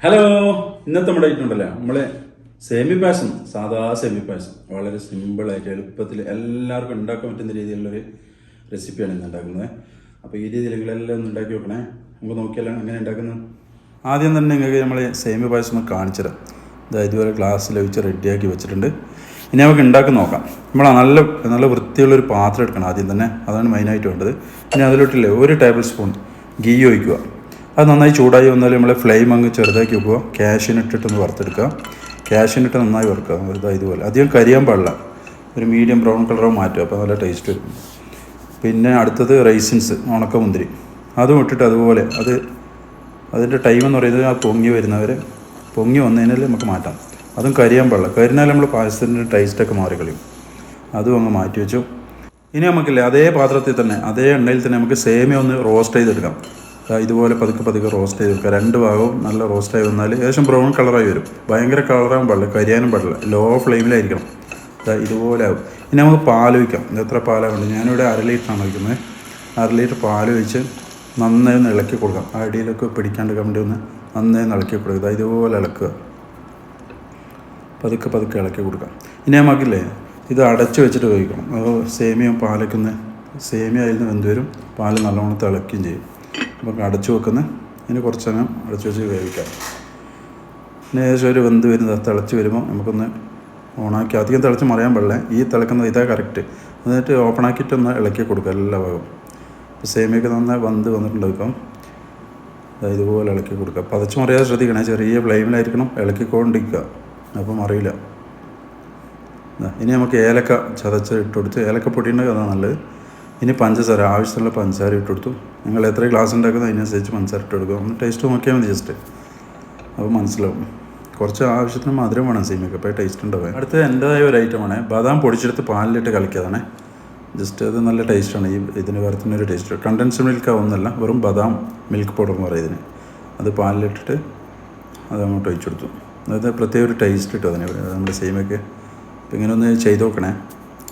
Hello, ഇന്നത്തെ നമ്മുടെ ആയിട്ടുണ്ടല്ലോ നമ്മള് സേമി പായസം, സാധാ സേമി പായസം വളരെ സിമ്പിളായിട്ട് എളുപ്പത്തിൽ എല്ലാവർക്കും ഉണ്ടാക്കാൻ പറ്റുന്ന രീതിയിലുള്ളൊരു റെസിപ്പിയാണ് ഇന്ന് ഉണ്ടാക്കുന്നത്. അപ്പോൾ ഈ രീതിയിൽ നിങ്ങളെല്ലാം ഒന്ന് ഉണ്ടാക്കി വെക്കണേ. നമുക്ക് നോക്കിയാലോ എങ്ങനെ ഉണ്ടാക്കുന്നത്. ആദ്യം തന്നെ നിങ്ങൾക്ക് നമ്മൾ സേമി പായസം ഒന്ന് കാണിച്ചു തരാം. അതായത് ഇതുപോലെ ഗ്ലാസ്സിൽ ഒഴിച്ച് റെഡിയാക്കി വെച്ചിട്ടുണ്ട്. ഇനി നമുക്ക് ഉണ്ടാക്കി നോക്കാം. നമ്മൾ നല്ല വൃത്തിയുള്ളൊരു പാത്രം എടുക്കണം ആദ്യം തന്നെ, അതാണ് മെയിനായിട്ട് വേണ്ടത്. ഇനി അതിലോട്ടില്ലേ 1 ടേബിൾ സ്പൂൺ ഗീ ഒഴിക്കുക. അത് നന്നായി ചൂടായി വന്നാൽ നമ്മൾ ഫ്ലെയിം അങ്ങ് ചെറുതാക്കി വെക്കുക. ക്യാഷിനിട്ടിട്ടൊന്ന് വറുത്തെടുക്കുക. ക്യാഷിനിട്ട് നന്നായി വറുക്കുക. ഇതുപോലെ അധികം കരിയാൻ പാടില്ല, ഒരു മീഡിയം ബ്രൗൺ കളറോ മാറ്റുക, അപ്പോൾ നല്ല ടേസ്റ്റ് വരും. പിന്നെ അടുത്തത് റൈസിൻസ്, ഉണക്കമുന്തിരി, അതും ഇട്ടിട്ട് അതുപോലെ അതിൻ്റെ ടൈം എന്ന് പറയുന്നത് ആ പൊങ്ങി വന്നതിനാൽ നമുക്ക് മാറ്റാം. അതും കരിയാൻ പാടില്ല, കരിഞ്ഞാൽ നമ്മൾ പായസത്തിൻ്റെ ടേസ്റ്റൊക്കെ മാറിക്കളയും. അതും അങ്ങ് മാറ്റി വെച്ചു. ഇനി നമുക്കില്ലേ അതേ പാത്രത്തിൽ തന്നെ അതേ എണ്ണയിൽ തന്നെ നമുക്ക് സേമിയ ഒന്ന് റോസ്റ്റ് ചെയ്തെടുക്കാം. ഇതുപോലെ പതുക്കെ റോസ്റ്റ് ചെയ്തെടുക്കുക. 2 ഭാഗവും നല്ല റോസ്റ്റായി വന്നാൽ ഏകദേശം ബ്രൗൺ കളറായി വരും. ഭയങ്കര കളറാകാൻ പാടില്ല, കരിയാനും പാടില്ല, ലോ ഫ്ലെയിമിലായിരിക്കണം. ഇതുപോലെ ആവും. ഇനി നമുക്ക് പാൽ ഒഴിക്കാം. എത്ര പാലാണ്? ഞാനിവിടെ 1/2 ലിറ്ററാണ് ഒഴിക്കുന്നത്. 1/2 ലിറ്റർ പാൽ ഒഴിച്ച് നന്നായി ഒന്ന് ഇളക്കി കൊടുക്കാം. അടിയിലൊക്കെ പിടിക്കാണ്ട് വേണ്ടി ഒന്ന് നന്നായി ഒന്ന് ഇളക്കി കൊടുക്കുക. ഇതുപോലെ ഇളക്കുക, പതുക്കെ ഇളക്കി കൊടുക്കാം. ഇനി നമുക്കില്ലേ ഇത് അടച്ച് വെച്ചിട്ട് കഴിക്കണം. സേമിയയും പാലൊക്കെ സേമിയ അതിൽ നിന്ന് വെന്ത് വരും, പാൽ നല്ലോണം തിളക്കുകയും ചെയ്യും. നമുക്ക് അടച്ചു വെക്കുന്നത്. ഇനി കുറച്ച് സമയം അടച്ചു വെച്ച് വേവിക്കാം. പിന്നെ ഏകദേശം ഒരു വെന്ത് വരുന്നത് തിളച്ച് വരുമ്പോൾ നമുക്കൊന്ന് ഓണാക്കി, അധികം തിളച്ച് മറിയാൻ പാടില്ല, ഈ തിളക്കുന്നത് ഇതാ കറക്റ്റ്. എന്നിട്ട് ഓപ്പണാക്കിയിട്ടൊന്ന് ഇളക്കി കൊടുക്കുക എല്ലാ ഭാഗവും. ഇപ്പോൾ സേമിയൊക്കെ നന്നായി വന്നിട്ടുണ്ട്. ഇപ്പം ഇതുപോലെ ഇളക്കി കൊടുക്കുക. പതച്ച് മറിയാതെ ശ്രദ്ധിക്കണേ, ചെറിയ ഫ്ലെയിമിലായിരിക്കണം, ഇളക്കിക്കൊണ്ടിരിക്കുക, അപ്പോൾ മറിയില്ല. ഇനി നമുക്ക് ഏലക്ക ചതച്ച് ഇട്ട് കൊടുത്ത്, ഏലക്കപ്പൊടി ഉണ്ടെങ്കിൽ അതാണ് നല്ലത്. ഇനി പഞ്ചസാര, ആവശ്യമുള്ള പഞ്ചസാര ഇട്ട് കൊടുത്തു. നിങ്ങൾ എത്ര ഗ്ലാസ് ഉണ്ടാക്കുന്നത് അതിനനുസരിച്ച് പഞ്ചസാര ഇട്ട് കൊടുക്കുക. ഒന്ന് ടേസ്റ്റ് നോക്കിയാൽ മതി ജസ്റ്റ്, അപ്പോൾ മനസ്സിലാവും. കുറച്ച് ആവശ്യത്തിന് മധുരം വേണം സേമിയക്ക്, അപ്പോൾ ടേസ്റ്റ് ഉണ്ടാവുക. അടുത്ത എൻ്റെതായ ഒരു ഐറ്റമാണ് ബദാം പൊടിച്ചെടുത്ത് പാലിലിട്ട് കലക്കിയതാണ്. ജസ്റ്റ് അത് നല്ല ടേസ്റ്റാണ്. ഇതിന് വേറെ തന്നെ ഒരു ടേസ്റ്റ്. കണ്ടൻസ്ഡ് മിൽക്ക് ആവുന്നല്ല, വെറും ബദാം മിൽക്ക് പൗഡർ എന്ന് പറയും ഇതിന്. അത് പാലിലിട്ടിട്ട് അത് അങ്ങോട്ട് ഒഴിച്ചു കൊടുത്തു. അതായത് പ്രത്യേക ഒരു ടേസ്റ്റ് കിട്ടും അതിന്, നമ്മുടെ സേമിയക്ക്. അപ്പോൾ ഇങ്ങനെ ഒന്ന് ചെയ്ത് നോക്കണേ.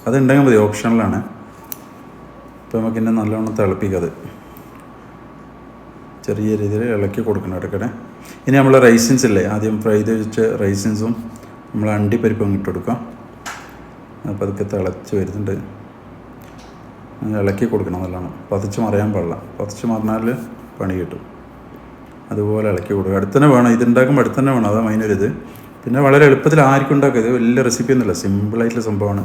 അതുണ്ടെങ്കിൽ മതി, ഓപ്ഷണലാണ്. ഇപ്പോൾ നമുക്കിന്നെ നല്ലോണം തിളപ്പിക്കത്, ചെറിയ രീതിയിൽ ഇളക്കി കൊടുക്കണം ഇടയ്ക്കിടെ. ഇനി നമ്മൾ റൈസിൻസ് ഇല്ലേ, ആദ്യം ഫ്രൈ ചെയ്ത് വെച്ച റൈസിൻസും നമ്മൾ അണ്ടിപ്പരിപ്പും ഇട്ട് കൊടുക്കാം. അപ്പോൾ അതൊക്കെ തിളച്ച് വരുന്നുണ്ട്. ഇളക്കി കൊടുക്കണം നല്ലോണം, പതച്ച് മറിയാൻ പാടില്ല. പതച്ച് മറിഞ്ഞാൽ പണി കിട്ടും. അതുപോലെ ഇളക്കി കൊടുക്കുക. അടുത്തന്നെ വേണം, ഇതുണ്ടാക്കുമ്പോൾ അടുത്തന്നെ വേണം, അതാണ് അതിനൊരിത്. പിന്നെ വളരെ എളുപ്പത്തിൽ ആർക്കും ഉണ്ടാക്കുക. ഇത് വലിയ റെസിപ്പി ഒന്നുമില്ല, സിമ്പിളായിട്ടുള്ള സംഭവമാണ്.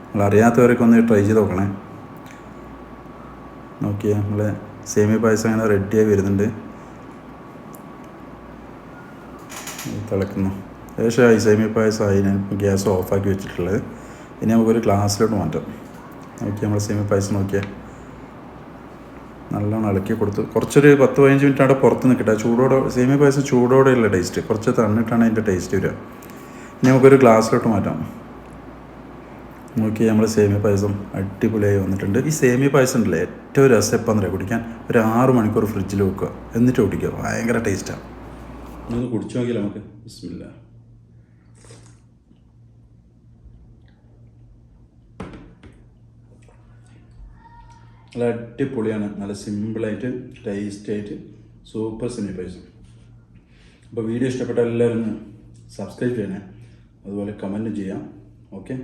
നിങ്ങൾ അറിയാത്തവരൊക്കെ ഒന്ന് ട്രൈ ചെയ്ത് നോക്കണേ. നോക്കിയാൽ നമ്മളെ സേമിയ പായസം അങ്ങനെ റെഡിയായി വരുന്നുണ്ട്. തിളക്കുന്നു. ഏകദേശം സേമിയ പായസം ആയി. ഞാൻ ഗ്യാസ് ഓഫാക്കി വെച്ചിട്ടുള്ളത്. ഇനി നമുക്കൊരു ഗ്ലാസ്സിലോട്ട് മാറ്റാം. നോക്കിയാൽ നമ്മൾ സേമിയ പായസം നോക്കിയാൽ നല്ലോണം ഇളക്കി കൊടുത്ത് കുറച്ചൊരു 10-15 മിനിറ്റ് അവിടെ പുറത്ത് നിൽക്കട്ടെ. ചൂടോടെ സേമിയ പായസം ചൂടോടെയുള്ള ടേസ്റ്റ്, കുറച്ച് തണ്ണിട്ടാണ് അതിൻ്റെ ടേസ്റ്റ് വരിക. ഇനി നമുക്കൊരു ഗ്ലാസ്സിലോട്ട് മാറ്റാം. നോക്കി നമ്മൾ സേമിയ പായസം അടിപൊളിയായി വന്നിട്ടുണ്ട്. ഈ സേമിയ പായസം ഉണ്ടല്ലേ, ഏറ്റവും രസം എപ്പം എന്നറിയാം കുടിക്കാൻ. ഒരു 6 മണിക്കൂർ ഫ്രിഡ്ജിൽ വെക്കുക, എന്നിട്ട് കുടിക്കുക. ഭയങ്കര ടേസ്റ്റാണ്. ഒന്ന് കുടിച്ചു നോക്കിയാൽ നമുക്ക്. ബിസ്മില്ലാ. നല്ല അടിപൊളിയാണ്, നല്ല സിമ്പിളായിട്ട് ടേസ്റ്റായിട്ട് സൂപ്പർ സേമിയ പായസം. അപ്പോൾ വീഡിയോ ഇഷ്ടപ്പെട്ട എല്ലാവരും സബ്സ്ക്രൈബ് ചെയ്യണേ, അതുപോലെ കമൻറ്റ് ചെയ്യാം. ഓക്കെ.